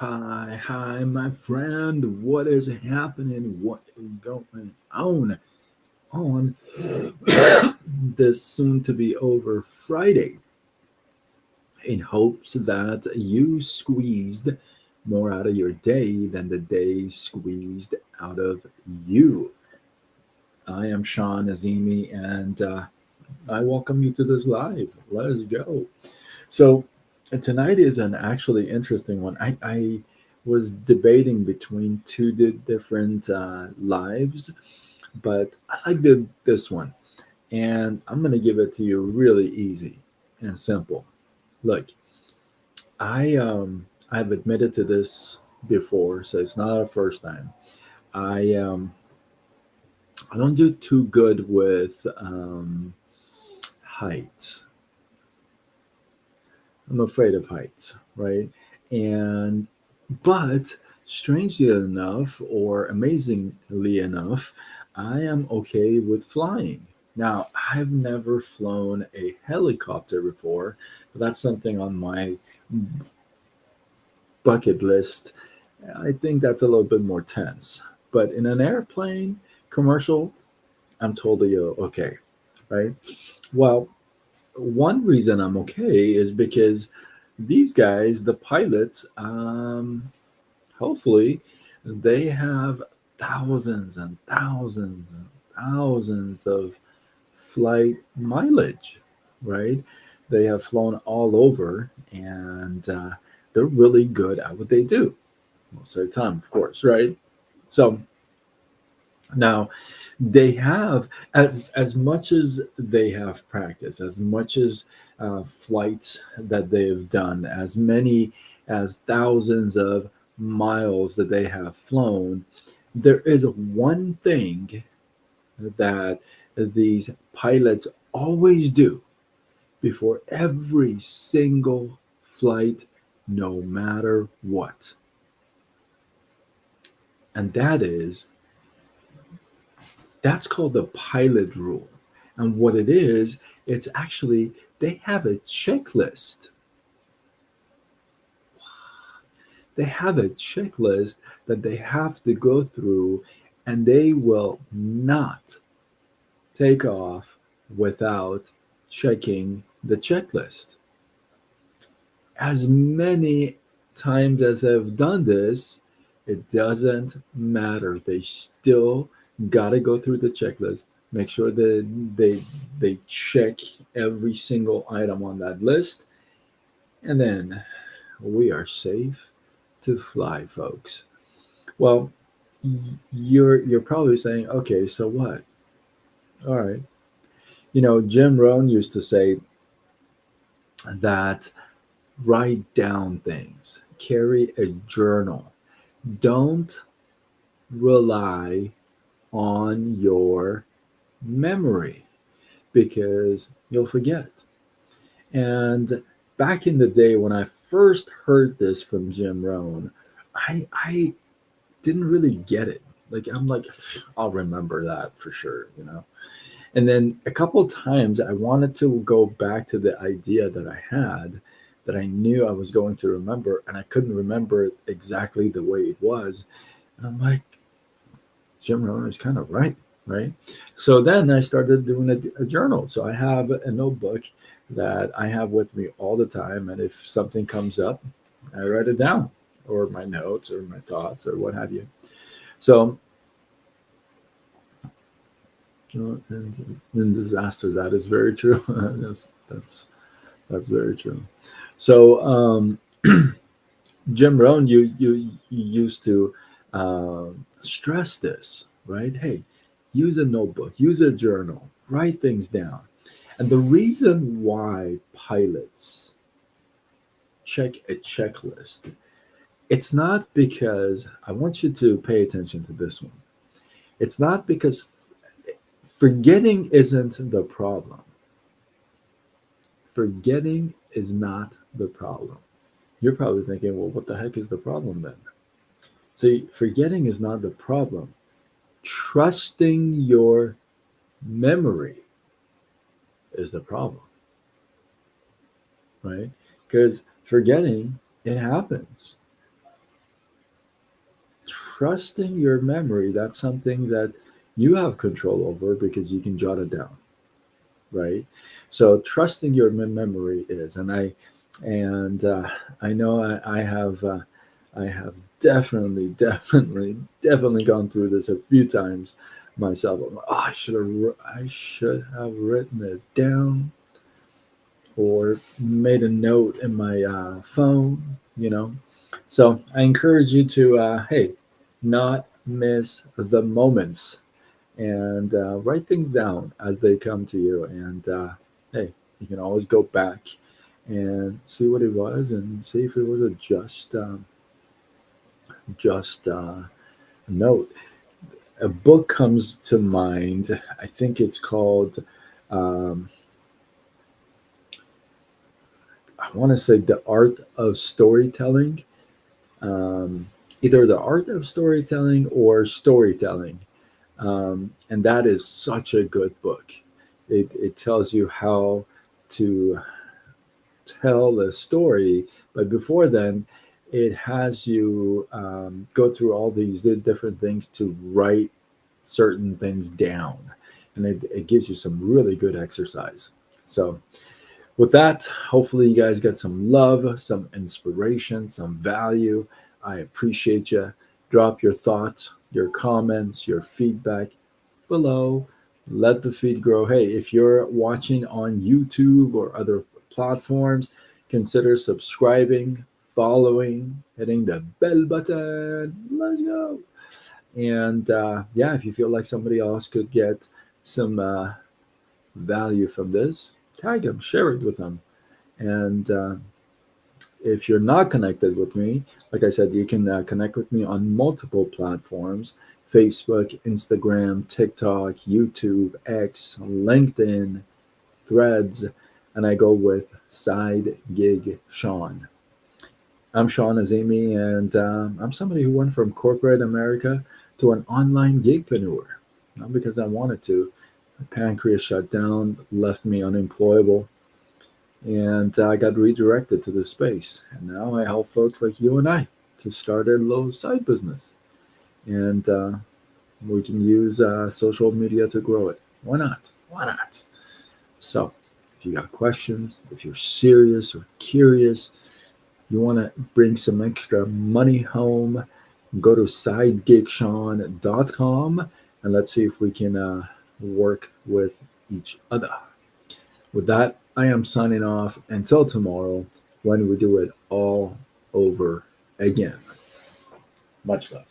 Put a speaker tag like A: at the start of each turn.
A: Hi, my friend. What is happening? What is going on this soon to be over Friday? In hopes that you squeezed more out of your day than the day squeezed out of you. I am Sean Azimi, and I welcome you to this live. Let's go. So tonight is an actually interesting one. I was debating between two different lives, but I like this one, and I'm gonna give it to you really easy and simple. Look, I've admitted to this before, so it's not a first time. I um, I don't do too good with heights. I'm afraid of heights, right? And but strangely enough, or amazingly enough, I am okay with flying. Now, I've never flown a helicopter before, but that's something on my bucket list. I think that's a little bit more tense. But in an airplane, commercial, I'm totally okay, right? Well, one reason I'm okay is because these guys, the pilots, hopefully, they have thousands and thousands and thousands of flight mileage, right? They have flown all over, and they're really good at what they do most of the time, of course, right? So now they have as much as they have practice, as much as flights that they've done, as many as thousands of miles that they have flown. There is one thing that these pilots always do before every single flight, no matter what, and that's called the pilot rule. And what it is, it's actually they have a checklist. They have a checklist that they have to go through, and they will not take off without checking the checklist. As many times as I've done this, it doesn't matter. They still got to go through the checklist, make sure that they check every single item on that list, and then we are safe to fly, folks. Well, you're probably saying, okay, so what? All right. Jim Rohn used to say that write down things, carry a journal. Don't rely on your memory because you'll forget. And back in the day when I first heard this from Jim Rohn, I didn't really get it. Like I'm like, I'll remember that for sure. And then a couple times I wanted to go back to the idea that I had that I knew I was going to remember, and I couldn't remember it exactly the way it was. And I'm like, Jim Rohn is kind of right, right? So then I started doing a journal. So I have a notebook that I have with me all the time, and if something comes up, I write it down, or my notes, or my thoughts, or what have you. So, in disaster, that is very true. Yes, that's very true. So, Jim Rohn, you used to stress this, right? Hey, use a notebook, use a journal, write things down. And the reason why pilots check a checklist, it's not because I want you to pay attention to this one. It's not because forgetting isn't the problem. Forgetting is not the problem. You're probably thinking, well, what the heck is the problem then? See, forgetting is not the problem. Trusting your memory is the problem, right? Because forgetting, it happens. trusting your memory, that's something that you have control over because you can jot it down, right? So trusting your memory is, and I know I have definitely gone through this a few times myself. I'm like, oh, I should have written it down or made a note in my phone, So I encourage you to, hey, not miss the moments and write things down as they come to you. And hey, you can always go back and see what it was and see if it was a just note. A book comes to mind. I think it's called. Um, I want to say The Art of Storytelling. Um, Either The Art of Storytelling or Storytelling. And that is such a good book. It tells you how to tell the story, but before then, it has you go through all these different things to write certain things down. And it gives you some really good exercise. So, with that, hopefully, you guys get some love, some inspiration, some value. I appreciate you. Drop your thoughts, your comments, your feedback below. Let the feed grow. Hey, if you're watching on YouTube or other platforms, consider subscribing, following, hitting the bell button. Let's go. And yeah, if you feel like somebody else could get some value from this, tag them, share it with them. And if you're not connected with me, like I said, you can connect with me on multiple platforms: Facebook, Instagram, TikTok, YouTube, X, LinkedIn, Threads, and I go with Side Gig Sean. I'm Sean Azimi, and I'm somebody who went from corporate America to an online gigpreneur. Not because I wanted to. My pancreas shut down, left me unemployable, and I got redirected to this space. And now I help folks like you and I to start a little side business, and we can use social media to grow it. Why not? Why not? So, if you got questions, if you're serious or curious, you want to bring some extra money home, go to sidegigshawn.com and let's see if we can work with each other. With that, I am signing off until tomorrow when we do it all over again. Much love.